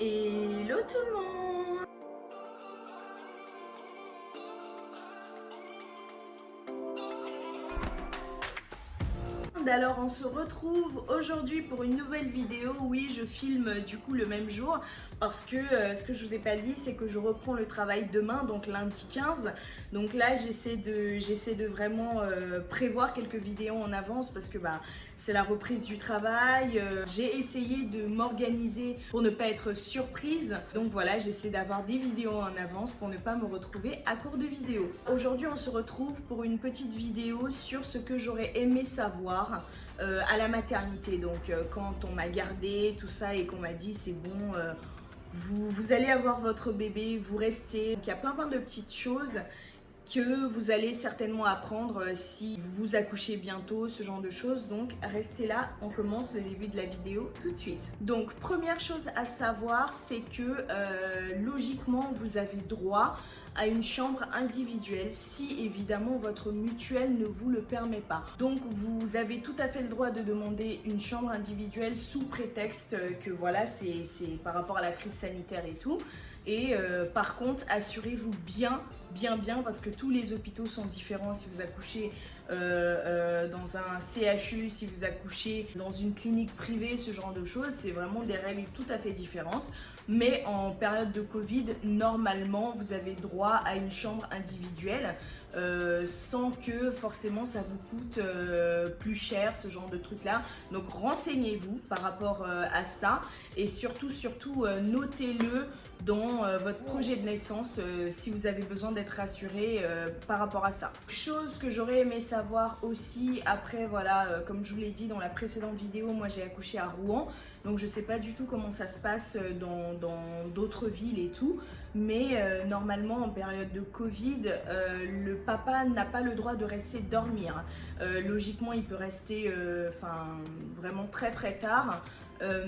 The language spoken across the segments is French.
Hello tout le monde! Alors on se retrouve aujourd'hui pour une nouvelle vidéo. Oui, je filme du coup le même jour parce que ce que je vous ai pas dit, c'est que je reprends le travail demain, donc lundi 15. Donc là j'essaie de vraiment prévoir quelques vidéos en avance parce que c'est la reprise du travail. J'ai essayé de m'organiser pour ne pas être surprise. Donc voilà, j'essaie d'avoir des vidéos en avance pour ne pas me retrouver à court de vidéos. Aujourd'hui on se retrouve pour une petite vidéo sur ce que j'aurais aimé savoir à la maternité. Donc quand on m'a gardée, tout ça, et qu'on m'a dit c'est bon, vous allez avoir votre bébé, vous restez. Donc il y a plein de petites choses que vous allez certainement apprendre si vous accouchez bientôt, ce genre de choses. Donc restez là, on commence le début de la vidéo tout de suite. Donc première chose à savoir, c'est que logiquement vous avez droit à une chambre individuelle si évidemment votre mutuelle ne vous le permet pas. Donc vous avez tout à fait le droit de demander une chambre individuelle sous prétexte que voilà, c'est par rapport à la crise sanitaire et tout. Et par contre, assurez-vous bien, parce que tous les hôpitaux sont différents. Si vous accouchez dans un CHU, si vous accouchez dans une clinique privée, ce genre de choses, c'est vraiment des règles tout à fait différentes. Mais en période de Covid, normalement, vous avez droit à une chambre individuelle sans que forcément ça vous coûte plus cher, ce genre de truc-là. Donc renseignez-vous par rapport à ça et surtout, notez-le dans votre projet de naissance si vous avez besoin d'être rassuré par rapport à ça. Chose que j'aurais aimé savoir aussi, après voilà, comme je vous l'ai dit dans la précédente vidéo, moi j'ai accouché à Rouen, donc je sais pas du tout comment ça se passe dans d'autres villes et tout, mais normalement en période de Covid, le papa n'a pas le droit de rester dormir. Logiquement il peut rester vraiment très tard.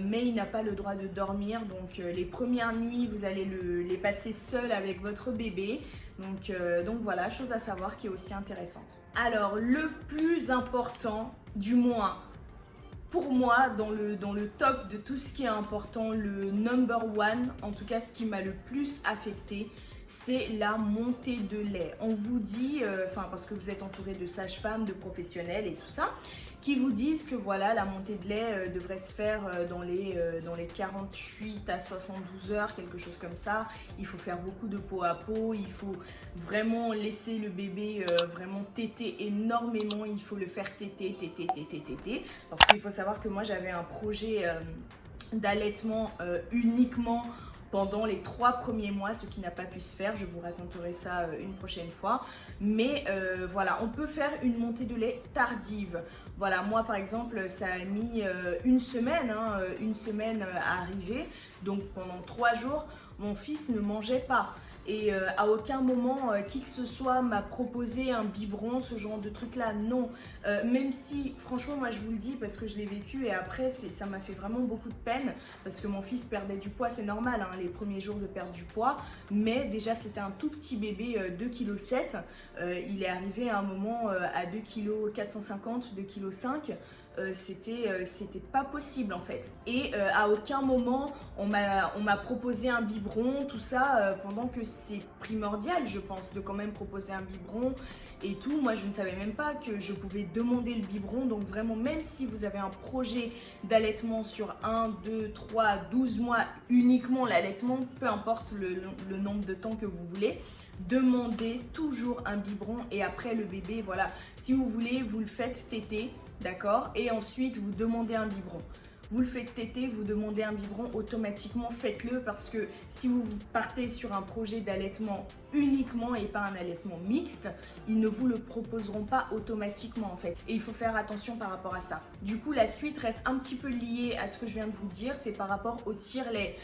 Mais il n'a pas le droit de dormir, donc les premières nuits vous allez les passer seul avec votre bébé, donc voilà, chose à savoir qui est aussi intéressante. Alors le plus important, du moins pour moi, dans le top de tout ce qui est important, le number one, en tout cas ce qui m'a le plus affecté, c'est la montée de lait. On vous dit, parce que vous êtes entouré de sages-femmes, de professionnels et tout ça, qui vous disent que voilà, la montée de lait devrait se faire dans les 48 à 72 heures, quelque chose comme ça. Il faut faire beaucoup de peau à peau, il faut vraiment laisser le bébé vraiment téter énormément, il faut le faire téter, parce qu'il faut savoir que moi j'avais un projet d'allaitement uniquement pendant les 3 premiers mois, ce qui n'a pas pu se faire. Je vous raconterai ça une prochaine fois. Mais voilà, on peut faire une montée de lait tardive. Voilà, moi par exemple, ça a mis une semaine à arriver. Donc pendant 3 jours, mon fils ne mangeait pas. Et à aucun moment qui que ce soit m'a proposé un biberon, ce genre de truc là, non. Même si franchement moi je vous le dis parce que je l'ai vécu, et après ça m'a fait vraiment beaucoup de peine parce que mon fils perdait du poids, c'est normal hein, les premiers jours de perdre du poids, mais déjà c'était un tout petit bébé 2,7 kg. Il est arrivé à un moment à 2,450 kg, 2,5 kg. C'était pas possible en fait, et à aucun moment on m'a proposé un biberon, tout ça, pendant que c'est primordial je pense de quand même proposer un biberon et tout. Moi je ne savais même pas que je pouvais demander le biberon, donc vraiment même si vous avez un projet d'allaitement sur 1, 2, 3, 12 mois uniquement l'allaitement, peu importe le nombre de temps que vous voulez, demandez toujours un biberon. Et après le bébé, voilà, si vous voulez vous le faites téter, d'accord, et ensuite vous demandez un biberon. Vous le faites téter, vous demandez un biberon, automatiquement faites-le, parce que si vous partez sur un projet d'allaitement uniquement et pas un allaitement mixte, ils ne vous le proposeront pas automatiquement en fait. Et il faut faire attention par rapport à ça. Du coup, la suite reste un petit peu liée à ce que je viens de vous dire, c'est par rapport au tire-lait.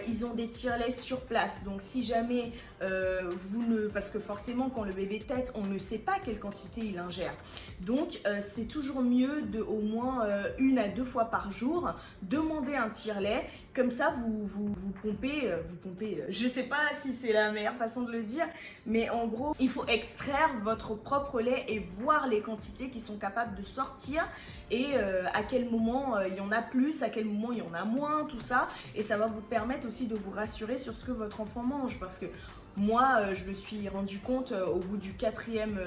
Ils ont des tire-lait sur place, donc si jamais parce que forcément quand le bébé tète, on ne sait pas quelle quantité il ingère. Donc c'est toujours mieux de au moins 1 à 2 fois par jour demander un tire-lait. Comme ça, vous pompez, je sais pas si c'est la meilleure façon de le dire, mais en gros, il faut extraire votre propre lait et voir les quantités qui sont capables de sortir et à quel moment il y en a plus, à quel moment il y en a moins, tout ça. Et ça va vous permettre aussi de vous rassurer sur ce que votre enfant mange, parce que moi, je me suis rendu compte au bout du quatrième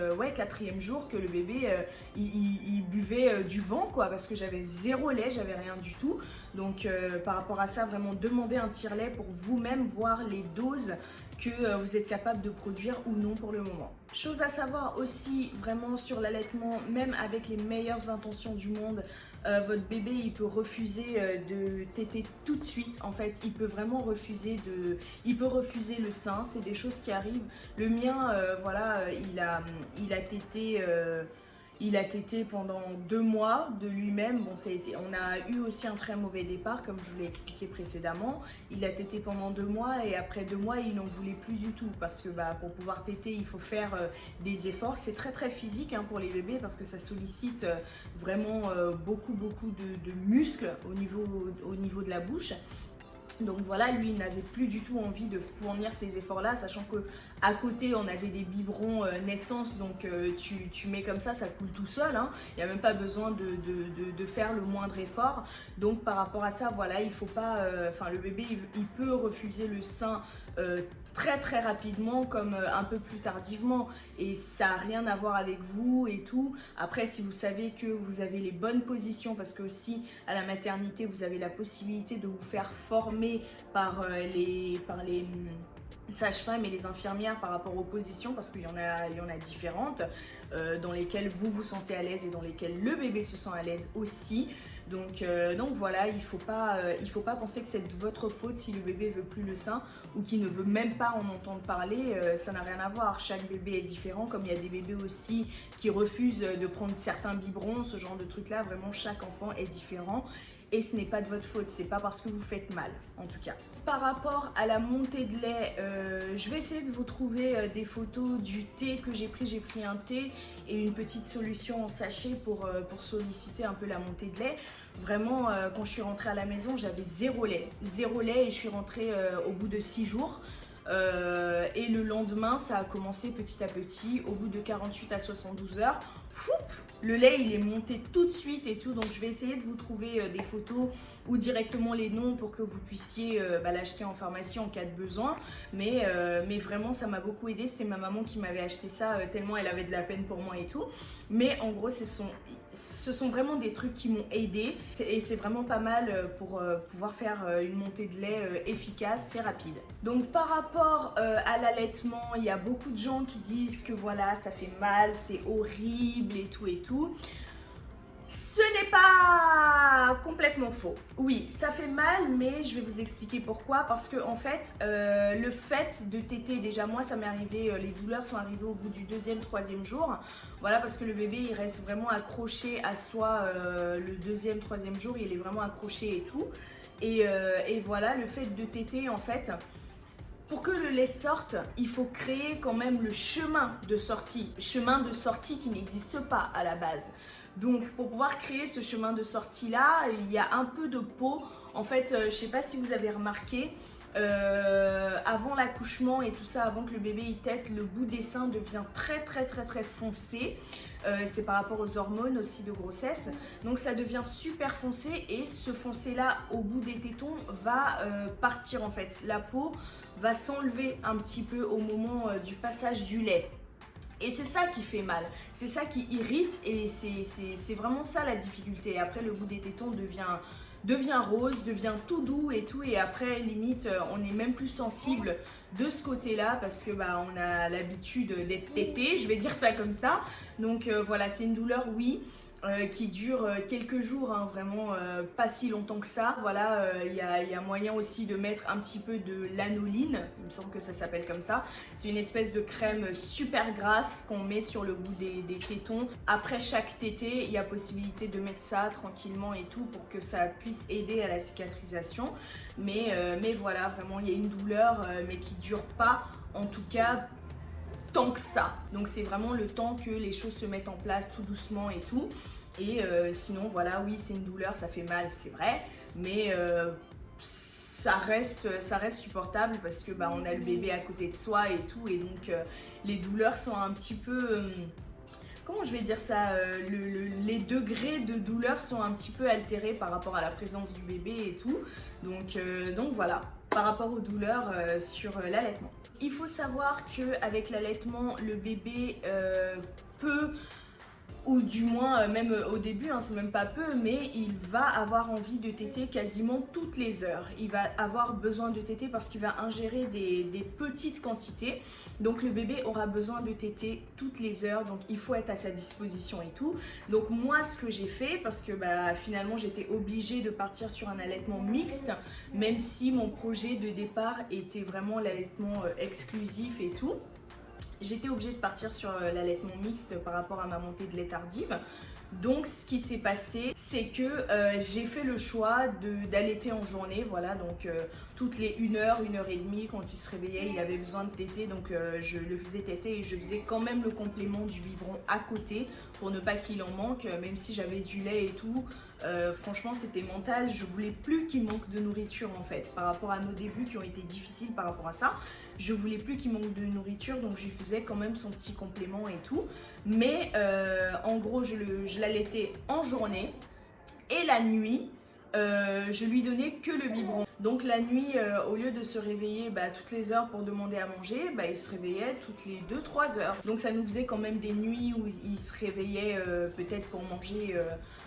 jour que le bébé, il buvait du vent, quoi, parce que j'avais zéro lait, j'avais rien du tout. Donc, par rapport à ça, vraiment demandez un tire-lait pour vous-même voir les doses que vous êtes capable de produire ou non pour le moment. Chose à savoir aussi vraiment sur l'allaitement, même avec les meilleures intentions du monde, votre bébé il peut refuser de téter tout de suite. En fait, il peut vraiment refuser le sein. C'est des choses qui arrivent. Le mien, voilà, il a tété pendant 2 mois de lui-même. Bon, on a eu aussi un très mauvais départ, comme je vous l'ai expliqué précédemment. Il a tété pendant 2 mois et après 2 mois, il n'en voulait plus du tout parce que pour pouvoir téter, il faut faire des efforts. C'est très très physique pour les bébés parce que ça sollicite vraiment beaucoup de muscles au niveau de la bouche. Donc voilà, lui il n'avait plus du tout envie de fournir ces efforts-là, sachant que à côté on avait des biberons naissance, donc tu mets comme ça coule tout seul, il n'y a même pas besoin de faire le moindre effort. Donc par rapport à ça, voilà, il faut pas, le bébé il peut refuser le sein très très rapidement comme un peu plus tardivement, et ça n'a rien à voir avec vous et tout. Après, si vous savez que vous avez les bonnes positions, parce que aussi à la maternité vous avez la possibilité de vous faire former par les sages-femmes et les infirmières par rapport aux positions, parce qu'il y en a différentes dans lesquelles vous vous sentez à l'aise et dans lesquelles le bébé se sent à l'aise aussi. Donc voilà, il faut pas penser que c'est de votre faute si le bébé veut plus le sein ou qu'il ne veut même pas en entendre parler. Ça n'a rien à voir. Chaque bébé est différent, comme il y a des bébés aussi qui refusent de prendre certains biberons, ce genre de trucs-là. Vraiment, chaque enfant est différent. Et ce n'est pas de votre faute, c'est pas parce que vous faites mal, en tout cas. Par rapport à la montée de lait, je vais essayer de vous trouver des photos du thé que j'ai pris. J'ai pris un thé et une petite solution en sachet pour solliciter un peu la montée de lait. Vraiment, quand je suis rentrée à la maison, j'avais zéro lait et je suis rentrée au bout de 6 jours. Et le lendemain, ça a commencé petit à petit. Au bout de 48 à 72 heures, le lait il est monté tout de suite et tout. Donc je vais essayer de vous trouver des photos ou directement les noms pour que vous puissiez l'acheter en pharmacie en cas de besoin. Mais vraiment ça m'a beaucoup aidé. C'était ma maman qui m'avait acheté ça tellement elle avait de la peine pour moi et tout. Mais en gros ce sont vraiment des trucs qui m'ont aidé et c'est vraiment pas mal pour pouvoir faire une montée de lait efficace, c'est rapide. Donc par rapport à l'allaitement, il y a beaucoup de gens qui disent que voilà, ça fait mal, c'est horrible et tout et tout. Ce n'est pas complètement faux. Oui, ça fait mal, mais je vais vous expliquer pourquoi. Parce que en fait, le fait de téter, déjà moi ça m'est arrivé, les douleurs sont arrivées au bout du 2e, 3e jour. Voilà, parce que le bébé il reste vraiment accroché à soi le 2e, 3e jour, il est vraiment accroché et tout. Et voilà, le fait de téter en fait, pour que le lait sorte, il faut créer quand même le chemin de sortie qui n'existe pas à la base. Donc pour pouvoir créer ce chemin de sortie là, il y a un peu de peau. En fait, je ne sais pas si vous avez remarqué, avant l'accouchement et tout ça, avant que le bébé il tète, le bout des seins devient très foncé. C'est par rapport aux hormones aussi de grossesse. Donc ça devient super foncé et ce foncé là au bout des tétons va partir en fait. La peau va s'enlever un petit peu au moment du passage du lait. Et c'est ça qui fait mal, c'est ça qui irrite et c'est vraiment ça la difficulté. Après le bout des tétons devient rose, devient tout doux et tout, et après limite on est même plus sensible de ce côté-là parce que on a l'habitude d'être tété, je vais dire ça comme ça. Donc voilà, c'est une douleur oui. Qui dure quelques jours, vraiment pas si longtemps que ça. Voilà, il y a moyen aussi de mettre un petit peu de lanoline, il me semble que ça s'appelle comme ça. C'est une espèce de crème super grasse qu'on met sur le bout des tétons. Après chaque tété, il y a possibilité de mettre ça tranquillement et tout pour que ça puisse aider à la cicatrisation. Mais voilà, vraiment il y a une douleur mais qui dure pas, en tout cas tant que ça. Donc c'est vraiment le temps que les choses se mettent en place tout doucement et tout. Et sinon voilà, oui c'est une douleur, ça fait mal, c'est vrai, mais ça reste supportable parce que on a le bébé à côté de soi et tout, et donc les douleurs sont un petit peu comment je vais dire ça, les degrés de douleur sont un petit peu altérés par rapport à la présence du bébé et tout. Donc voilà, par rapport aux douleurs sur l'allaitement. Il faut savoir qu'avec l'allaitement, le bébé peut, ou du moins même au début, c'est même pas peu, mais il va avoir envie de téter quasiment toutes les heures. Il va avoir besoin de téter parce qu'il va ingérer des petites quantités. Donc le bébé aura besoin de téter toutes les heures, donc il faut être à sa disposition et tout. Donc moi ce que j'ai fait, parce que finalement j'étais obligée de partir sur un allaitement mixte, même si mon projet de départ était vraiment l'allaitement exclusif et tout. J'étais obligée de partir sur l'allaitement mixte par rapport à ma montée de lait tardive. Donc ce qui s'est passé, c'est que j'ai fait le choix d'allaiter en journée, voilà, donc toutes les 1 heure et demie, quand il se réveillait, il avait besoin de téter, donc je le faisais téter et je faisais quand même le complément du biberon à côté pour ne pas qu'il en manque, même si j'avais du lait et tout. Franchement c'était mental, je voulais plus qu'il manque de nourriture en fait, par rapport à nos débuts qui ont été difficiles par rapport à ça. Je voulais plus qu'il manque de nourriture, donc je lui faisais quand même son petit complément et tout. Mais en gros je l'allaitais en journée, et la nuit je lui donnais que le biberon. Donc la nuit, au lieu de se réveiller toutes les heures pour demander à manger, il se réveillait toutes les 2-3 heures. Donc ça nous faisait quand même des nuits où il se réveillait peut-être pour manger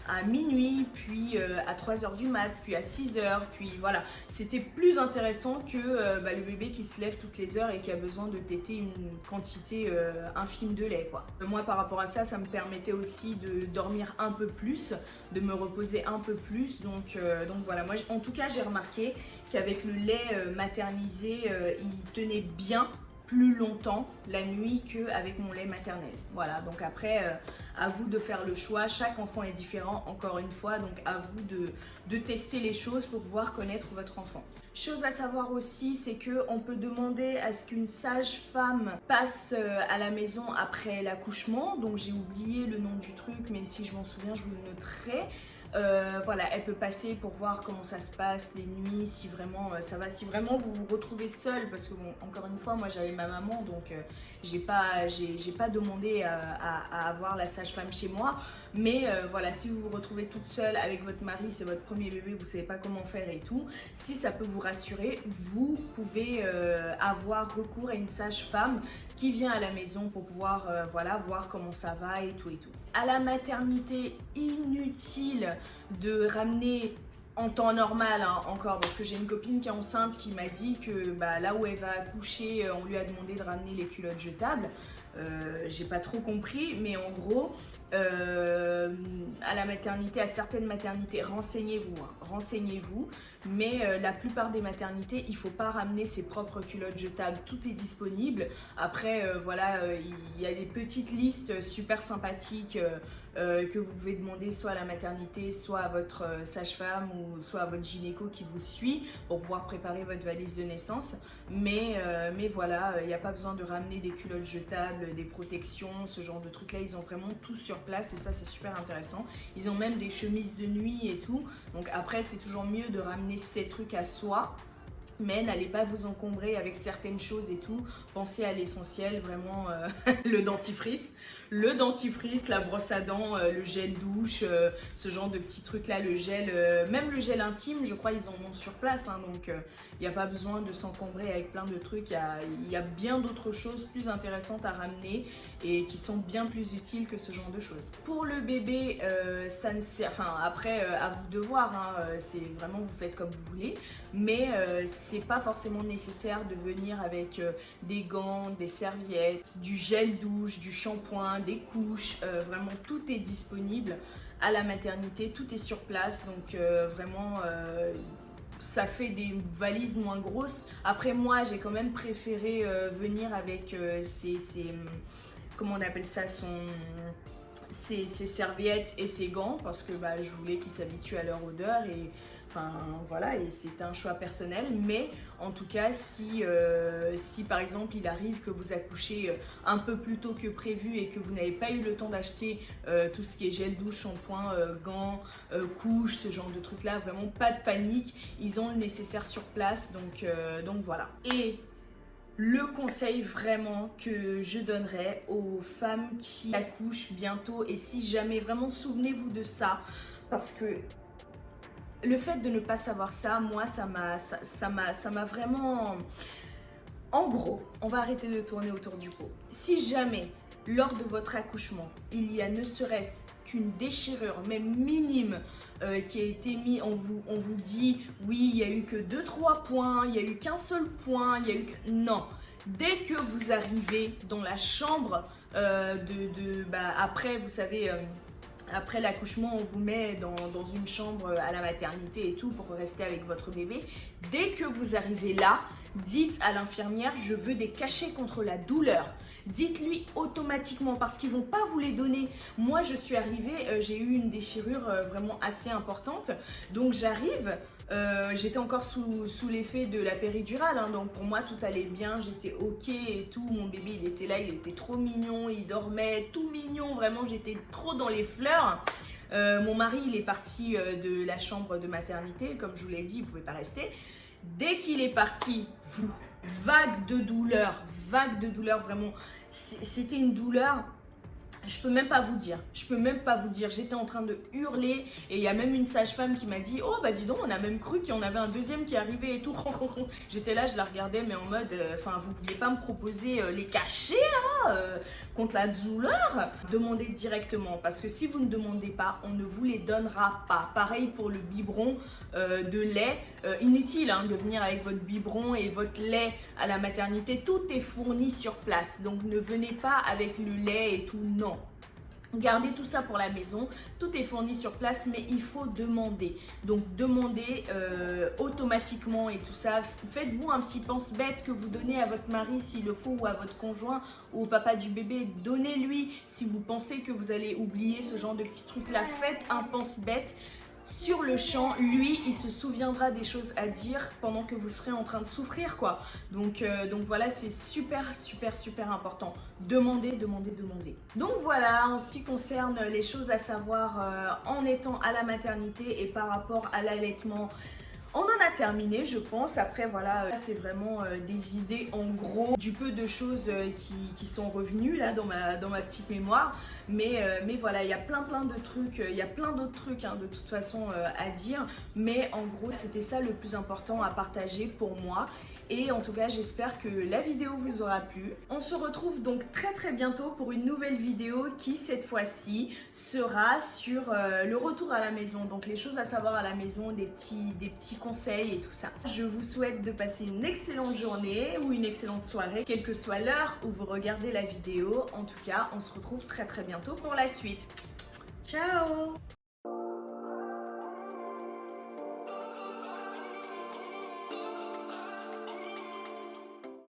à minuit, puis à 3 heures du mat, puis à 6 heures, puis voilà. C'était plus intéressant que le bébé qui se lève toutes les heures et qui a besoin de téter une quantité infime de lait, quoi. Moi par rapport à ça, ça me permettait aussi de dormir un peu plus, de me reposer un peu plus. Donc voilà, moi en tout cas j'ai remarqué qu'avec le lait maternisé, il tenait bien plus longtemps la nuit qu'avec mon lait maternel. Voilà, donc après, à vous de faire le choix. Chaque enfant est différent, encore une fois, donc à vous de tester les choses pour pouvoir connaître votre enfant. Chose à savoir aussi, c'est qu'on peut demander à ce qu'une sage-femme passe à la maison après l'accouchement. Donc j'ai oublié le nom du truc, mais si je m'en souviens, je vous le noterai. Voilà, elle peut passer pour voir comment ça se passe les nuits, si vraiment ça va, si vraiment vous vous retrouvez seule, parce que bon, encore une fois, moi j'avais ma maman, donc j'ai pas demandé à avoir la sage-femme chez moi. Mais voilà, si vous vous retrouvez toute seule avec votre mari, c'est votre premier bébé, vous savez pas comment faire et tout, si ça peut vous rassurer, vous pouvez avoir recours à une sage-femme qui vient à la maison pour pouvoir voilà, voir comment ça va et tout et tout. À la maternité, inutile de ramener en temps normal encore, parce que j'ai une copine qui est enceinte qui m'a dit que là où elle va accoucher, on lui a demandé de ramener les culottes jetables. J'ai pas trop compris, mais en gros à la maternité, à certaines maternités, renseignez-vous, mais la plupart des maternités, il faut pas ramener ses propres culottes jetables, tout est disponible. Après voilà, il y a des petites listes super sympathiques que vous pouvez demander soit à la maternité, soit à votre sage-femme ou soit à votre gynéco qui vous suit pour pouvoir préparer votre valise de naissance. Mais voilà, il n'y a pas besoin de ramener des culottes jetables, des protections, ce genre de trucs là, ils ont vraiment tout sur place et ça c'est super intéressant. Ils ont même des chemises de nuit et tout, donc après c'est toujours mieux de ramener ces trucs à soi. Mais n'allez pas vous encombrer avec certaines choses et tout. Pensez à l'essentiel, vraiment le dentifrice, la brosse à dents, le gel douche, ce genre de petits trucs là, le gel, même le gel intime, je crois ils en ont sur place, donc il n'y a pas besoin de s'encombrer avec plein de trucs. Il y a bien d'autres choses plus intéressantes à ramener et qui sont bien plus utiles que ce genre de choses. Pour le bébé, ça ne sert, enfin après à vous de voir, c'est vraiment vous faites comme vous voulez, mais c'est pas forcément nécessaire de venir avec des gants, des serviettes, du gel douche, du shampoing, des couches, vraiment tout est disponible à la maternité, tout est sur place, donc vraiment ça fait des valises moins grosses. Après moi j'ai quand même préféré venir avec comment on appelle ça, ses serviettes et ses gants, parce que je voulais qu'il s'habitue à leur odeur et Enfin voilà, et c'est un choix personnel, mais en tout cas si par exemple il arrive que vous accouchez un peu plus tôt que prévu et que vous n'avez pas eu le temps d'acheter tout ce qui est gel douche, shampoing, gants, couches, ce genre de trucs là, vraiment pas de panique, ils ont le nécessaire sur place, donc voilà. Et le conseil vraiment que je donnerais aux femmes qui accouchent bientôt, et si jamais vraiment souvenez-vous de ça, parce que le fait de ne pas savoir ça, moi, ça m'a vraiment... En gros, on va arrêter de tourner autour du pot. Si jamais, lors de votre accouchement, il y a ne serait-ce qu'une déchirure, même minime, qui a été mise, on vous dit, oui, il n'y a eu que 2-3 points, il n'y a eu qu'un seul point, il y a eu que... Non. Dès que vous arrivez dans la chambre, après, vous savez... Après l'accouchement, on vous met dans une chambre à la maternité et tout pour rester avec votre bébé. Dès que vous arrivez là, dites à l'infirmière, je veux des cachets contre la douleur. Dites-lui automatiquement parce qu'ils ne vont pas vous les donner. Moi, je suis arrivée, j'ai eu une déchirure vraiment assez importante. Donc j'arrive, j'étais encore sous l'effet de la péridurale, hein, donc pour moi tout allait bien, j'étais ok et tout. Mon bébé il était là, il était trop mignon, il dormait tout mignon, vraiment j'étais trop dans les fleurs. Mon mari il est parti de la chambre de maternité, comme je vous l'ai dit, il ne pouvait pas rester. Dès qu'il est parti, vague de douleur, vraiment, c'était une douleur. Je peux même pas vous dire, j'étais en train de hurler et il y a même une sage-femme qui m'a dit oh bah dis donc on a même cru qu'il y en avait un deuxième qui arrivait et tout. J'étais là, je la regardais mais en mode enfin vous pouviez pas me proposer les cachets là contre la douleur, demandez directement parce que si vous ne demandez pas on ne vous les donnera pas. Pareil pour le biberon de lait, inutile hein, de venir avec votre biberon et votre lait à la maternité, tout est fourni sur place donc ne venez pas avec le lait et tout, non. Gardez tout ça pour la maison, tout est fourni sur place mais il faut demander. Donc demandez automatiquement et tout ça. Faites-vous un petit pense-bête que vous donnez à votre mari s'il le faut ou à votre conjoint ou au papa du bébé. Donnez-lui si vous pensez que vous allez oublier ce genre de petits trucs là. Faites un pense-bête. Sur le champ, lui, il se souviendra des choses à dire pendant que vous serez en train de souffrir, quoi. Donc voilà, c'est super important. Demandez. Donc voilà, en ce qui concerne les choses à savoir en étant à la maternité et par rapport à l'allaitement, on en a terminé, je pense. Après, voilà, c'est vraiment des idées en gros du peu de choses qui sont revenues là dans ma petite mémoire. Mais voilà, il y a plein de trucs, il y a plein d'autres trucs hein, de toute façon à dire. Mais en gros, c'était ça le plus important à partager pour moi. Et en tout cas, j'espère que la vidéo vous aura plu. On se retrouve donc très bientôt pour une nouvelle vidéo qui, cette fois-ci, sera sur le retour à la maison. Donc les choses à savoir à la maison, des petits conseils et tout ça. Je vous souhaite de passer une excellente journée ou une excellente soirée, quelle que soit l'heure où vous regardez la vidéo. En tout cas, on se retrouve très bientôt pour la suite. Ciao!